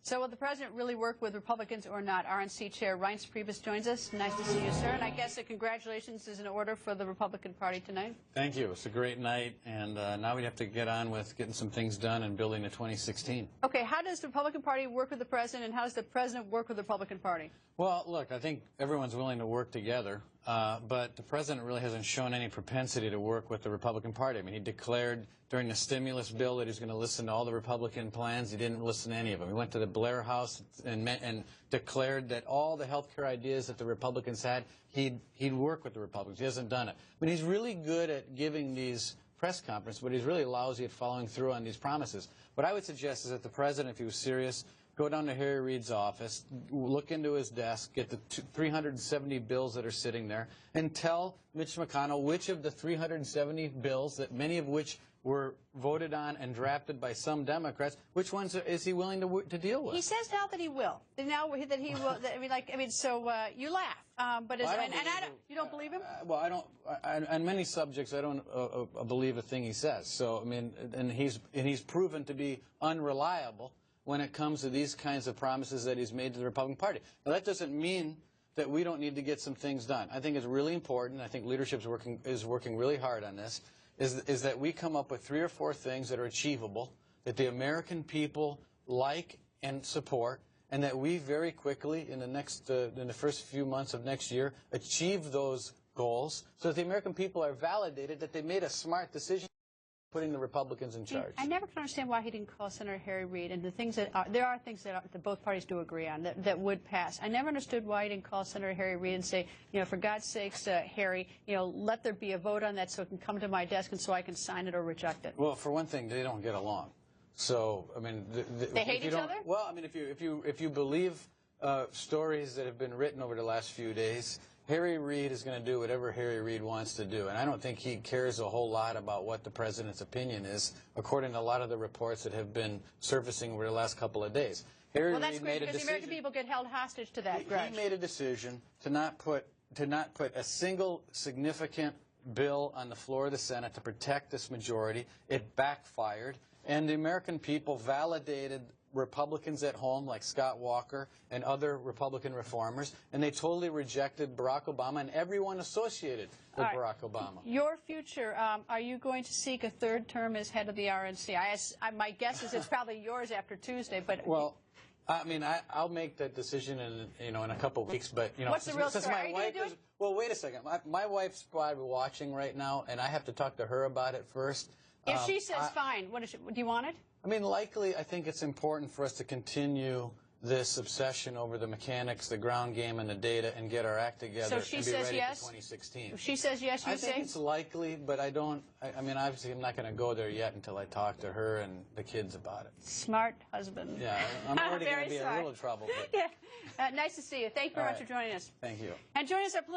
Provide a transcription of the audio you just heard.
So will the president really work with Republicans or not? RNC Chair Reince Priebus joins us. Nice to see you, sir. And I guess congratulations is in order for the Republican Party tonight. Thank you. It's a great night, and now we have to get on with getting some things done and building to 2016. Okay, how does the Republican Party work with the president, and how does the president work with the Republican Party? Well, look, I think everyone's willing to work together, but the president really hasn't shown any propensity to work with the Republican Party. I mean, he declared during the stimulus bill that he's going to listen to all the Republican plans. He didn't listen to any of them. He went to the Blair House and declared that all the health care ideas that the Republicans had, he'd work with the Republicans. He hasn't done it. I mean, he's really good at giving these press conferences, but he's really lousy at following through on these promises. What I would suggest is that the president, if he was serious, go down to Harry Reid's office, look into his desk, get the 370 bills that are sitting there, and tell Mitch McConnell which of the 370 bills, that many of which were voted on and drafted by some Democrats, which ones is he willing to deal with? He says now that he will. Now that he will. So you laugh, but you don't believe him? Well, I don't. On many subjects, I don't believe a thing he says. So I mean, and he's proven to be unreliable when it comes to these kinds of promises that he's made to the Republican Party. Now, that doesn't mean that we don't need to get some things done. I think it's really important. I think leadership is working really hard on this. Is that we come up with 3 or 4 things that are achievable, that the American people like and support, and that we very quickly in the first few months of next year achieve those goals, so that the American people are validated that they made a smart decision putting the Republicans in charge. I never can understand why he didn't call Senator Harry Reid, and the things that there are things that both parties do agree on that would pass. I never understood why he didn't call Senator Harry Reid and say, for God's sakes, Harry, let there be a vote on that so it can come to my desk and so I can sign it or reject it. Well, for one thing, they don't get along. So I mean, they hate each other. Well, I mean, if you believe stories that have been written over the last few days, Harry Reid is going to do whatever Harry Reid wants to do, and I don't think he cares a whole lot about what the president's opinion is, according to a lot of the reports that have been surfacing over the last couple of days. Well, that's great, because the American people get held hostage to that. He made a decision to not put a single significant bill on the floor of the Senate to protect this majority. It backfired, and the American people validated Republicans at home like Scott Walker and other Republican reformers, and they totally rejected Barack Obama and everyone associated with Barack Obama. Your future, are you going to seek a 3rd term as head of the RNC? My guess is it's probably yours after Tuesday, but... Well, I mean, I'll make that decision in a couple of weeks, but what's the real story? Are you going to do it? Well, wait a second. My wife's probably watching right now, and I have to talk to her about it first. If she says fine, do you want it? I mean, likely, I think it's important for us to continue this obsession over the mechanics, the ground game, and the data, and get our act together and be ready yes? for 2016. If she says yes, you say? I think it's likely, but I don't. I mean, obviously, I'm not going to go there yet until I talk to her and the kids about it. Smart husband. Yeah, I'm already going to be in a little trouble. But... Yeah. Nice to see you. Thank you very much for joining us. Thank you. And join us at